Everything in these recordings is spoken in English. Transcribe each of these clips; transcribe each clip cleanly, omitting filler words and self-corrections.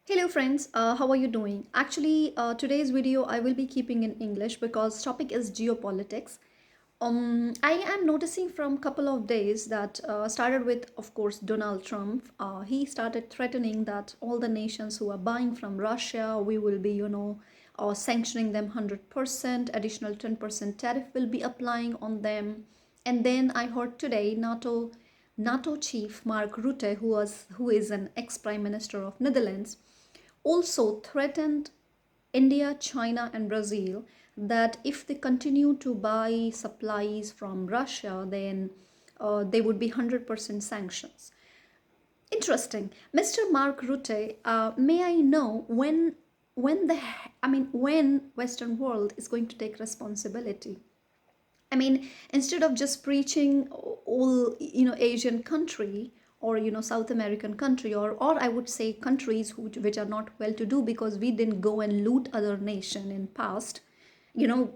Hello friends, how are you doing? Actually, today's video I will be keeping in English because topic is geopolitics. I am noticing from couple of days that started with, of course, Donald Trump. He started threatening that all the nations who are buying from Russia, we will be, sanctioning them 100%, additional 10% tariff will be applying on them. And then I heard today NATO chief Mark Rutte, who is an ex Prime Minister of Netherlands, also threatened India, China, and Brazil that if they continue to buy supplies from Russia, then they would be 100% sanctions. Interesting. Mr. Mark Rutte, may I know when Western world is going to take responsibility? I mean, instead of just preaching all, Asian country or, South American country, or I would say countries which are not well to do because we didn't go and loot other nation in past.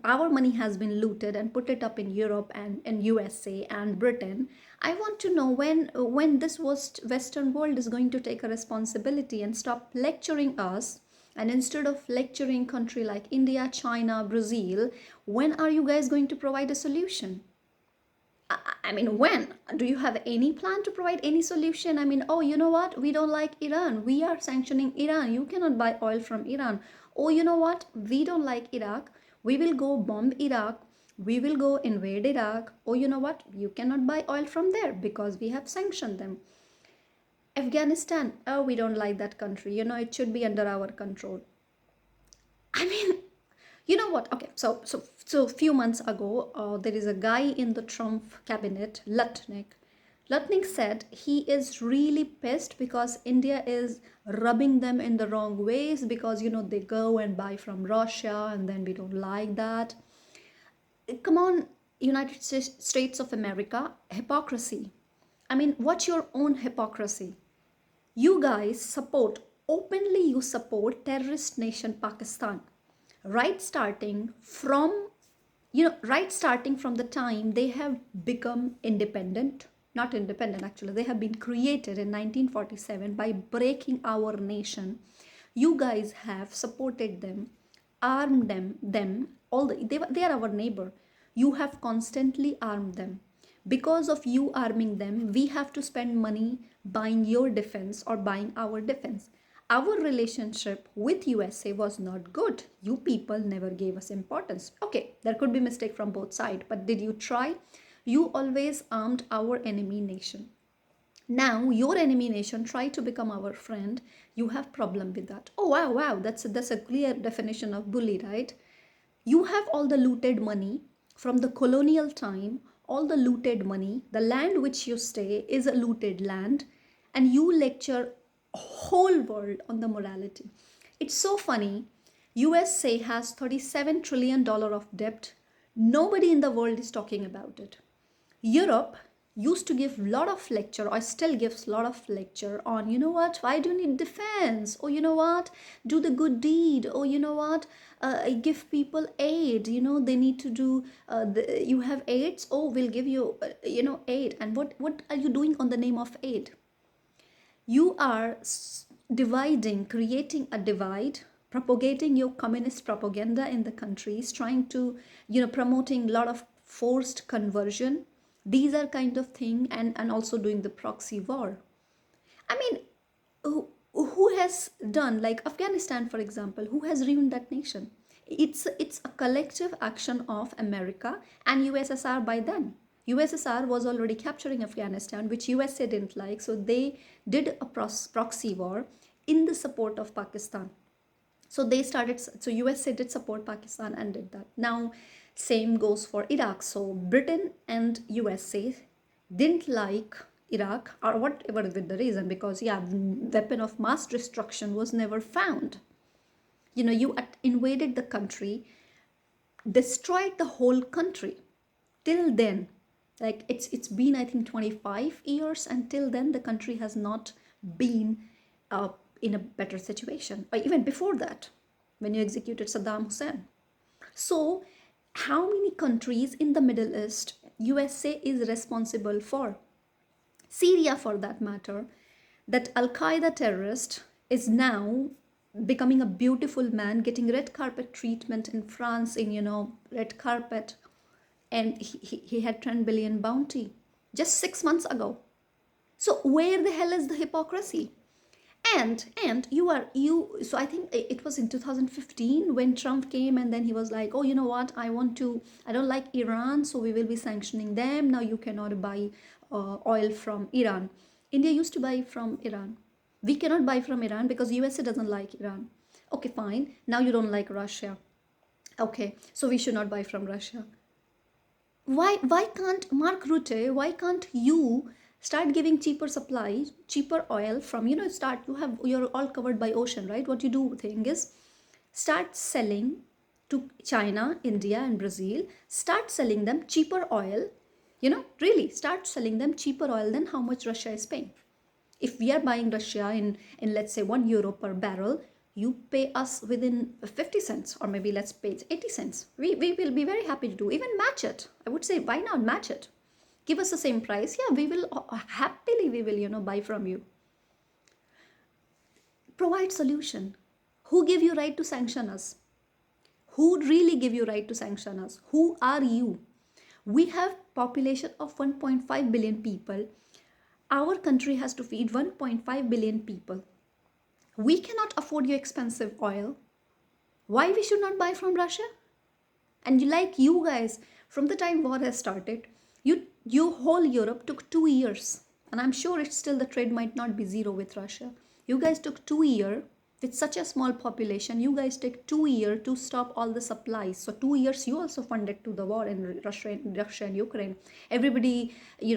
Our money has been looted and put it up in Europe and USA and Britain. I want to know when this was Western world is going to take a responsibility and stop lecturing us, and instead of lecturing country like India, China, Brazil, when are you guys going to provide a solution? I mean, when? Do you have any plan to provide any solution? I mean, oh, you know what? We don't like Iran. We are sanctioning Iran. You cannot buy oil from Iran. Oh, you know what? We don't like Iraq. We will go bomb Iraq. We will go invade Iraq. Oh, you know what? You cannot buy oil from there because we have sanctioned them. Afghanistan. Oh, we don't like that country. It should be under our control. I mean, you know what? Okay, so few months ago, there is a guy in the Trump cabinet, Lutnick. Lutnick said he is really pissed because India is rubbing them in the wrong ways because they go and buy from Russia and then we don't like that. Come on, United States of America, hypocrisy. I mean, what's your own hypocrisy? You guys support, openly you support terrorist nation Pakistan, right starting from the time they have become independent, not independent actually, they have been created in 1947 by breaking our nation. You guys have supported them, armed them all they are our neighbor. You have constantly armed them. Because of you arming them, we have to spend money buying your defense or buying our defense. Our relationship with USA was not good. You people never gave us importance. Okay, there could be mistake from both sides, but did you try? You always armed our enemy nation. Now your enemy nation try to become our friend. You have problem with that. Oh wow, that's a clear definition of bully, right? You have all the looted money from the colonial time, all the looted money, the land which you stay is a looted land, and you lecture whole world on the morality. It's so funny. USA has 37 trillion dollar of debt. Nobody in the world is talking about it. Europe used to give a lot of lecture or still gives a lot of lecture on, why do you need defense? Or do the good deed. Or give people aid. They need to do, you have AIDS. Oh, we'll give you, aid. And what are you doing on the name of aid? You are dividing, creating a divide, propagating your communist propaganda in the countries, trying to, promoting a lot of forced conversion. These are kind of thing, and also doing the proxy war. I mean, who has done, like Afghanistan, for example, who has ruined that nation? It's a collective action of America and USSR by then. USSR was already capturing Afghanistan, which USA didn't like, so they did a proxy war in the support of Pakistan. So USA did support Pakistan and did that. Now, same goes for Iraq. So Britain and USA didn't like Iraq, or whatever with the reason, because yeah, weapon of mass destruction was never found. You invaded the country, destroyed the whole country. Till then, like it's been, I think, 25 years, and till then the country has not been in a better situation, or even before that, when you executed Saddam Hussein. So how many countries in the Middle East USA is responsible for? Syria, for that matter, that Al Qaeda terrorist is now becoming a beautiful man, getting red carpet treatment in France, in, red carpet, and he had 10 billion bounty just 6 months ago. So where the hell is the hypocrisy? And you so I think it was in 2015 when Trump came, and then he was like, oh, you know what, I don't like Iran, so we will be sanctioning them. Now you cannot buy oil from Iran. India used to buy from Iran. We cannot buy from Iran because USA doesn't like Iran. Okay, fine, now you don't like Russia. Okay, so we should not buy from Russia. Why can't Mark Rutte, why can't you start giving cheaper supply, cheaper oil from, you're all covered by ocean, right? What you do thing is start selling to China, India, and Brazil, start selling them cheaper oil, really start selling them cheaper oil than how much Russia is paying. If we are buying Russia in let's say €1 per barrel, you pay us within 50 cents, or maybe let's pay 80 cents. We will be very happy to do, even match it. I would say, why not match it? Give us the same price. Yeah, we will happily, we will, buy from you. Provide solution. Who give you right to sanction us? Who really give you right to sanction us? Who are you? We have population of 1.5 billion people. Our country has to feed 1.5 billion people. We cannot afford your expensive oil. Why we should not buy from Russia? And you guys, from the time war has started, you whole Europe took 2 years, and I'm sure it's still, the trade might not be zero with Russia. You guys took 2 years with such a small population. You guys take 2 years to stop all the supplies. So 2 years you also funded to the war in Russia and Ukraine. Everybody,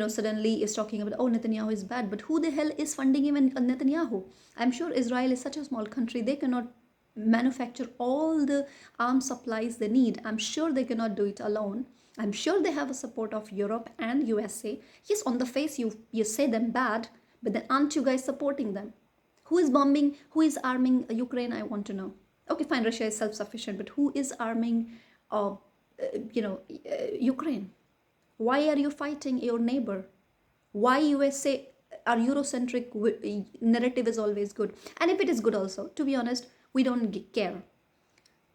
suddenly is talking about, oh, Netanyahu is bad, but who the hell is funding even Netanyahu? I'm sure Israel is such a small country, they cannot manufacture all the arms supplies they need. I'm sure they cannot do it alone. I'm sure they have a support of Europe and USA. Yes, on the face you say them bad, but then aren't you guys supporting them? Who is bombing? Who is arming Ukraine? I want to know. Okay, fine, Russia is self-sufficient, but who is arming, Ukraine? Why are you fighting your neighbor? Why USA? Our Eurocentric narrative is always good, and if it is good also, to be honest, we don't care.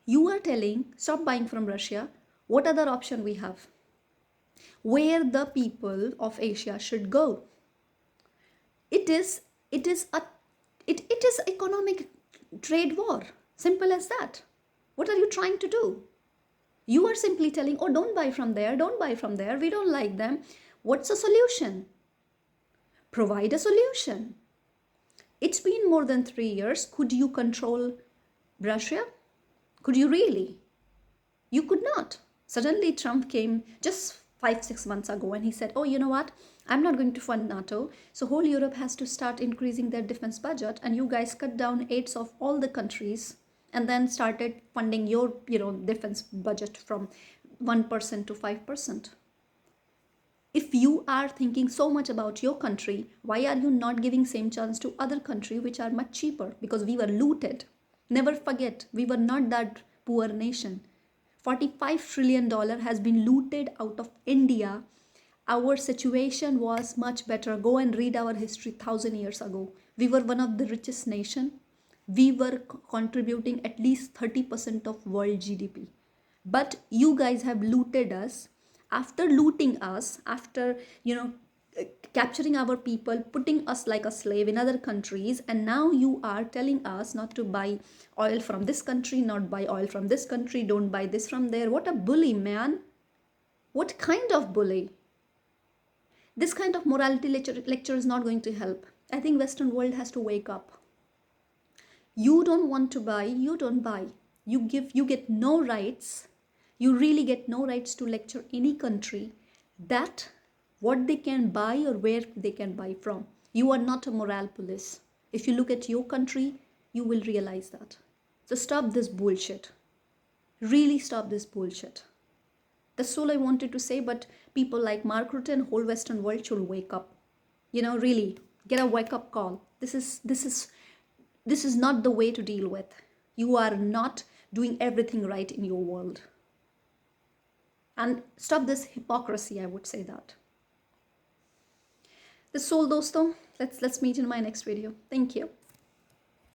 You are telling stop buying from Russia. What other option we have? Where the people of Asia should go? It is economic trade war. Simple as that. What are you trying to do? You are simply telling, oh, don't buy from there, don't buy from there, we don't like them. What's the solution? Provide a solution. It's been more than 3 years. Could you control Russia? Could you really? You could not. Suddenly Trump came just 5-6 months ago and he said, oh, you know what? I'm not going to fund NATO. So whole Europe has to start increasing their defense budget, and you guys cut down aids of all the countries and then started funding your, defense budget from 1% to 5%. If you are thinking so much about your country, why are you not giving same chance to other countries which are much cheaper? Because we were looted. Never forget, we were not that poor nation. $45 trillion has been looted out of India. Our situation was much better. Go and read our history 1,000 years ago. We were one of the richest nation. We were contributing at least 30% of world GDP. But you guys have looted us. After looting us, after, capturing our people, putting us like a slave in other countries, and now you are telling us not to buy oil from this country, not buy oil from this country, don't buy this from there. What a bully, man. What kind of bully? This kind of morality lecture is not going to help. I think Western world has to wake up. You don't want to buy, you don't buy. You get no rights. You really get no rights to lecture any country that what they can buy or where they can buy from. You are not a moral police. If you look at your country, you will realize that. So stop this bullshit. Really stop this bullshit. That's all I wanted to say, but people like Mark Rutte and whole Western world should wake up. Really get a wake-up call. This is not the way to deal with. You are not doing everything right in your world. And stop this hypocrisy, I would say that. That's all, dosto. Let's meet in my next video. Thank you.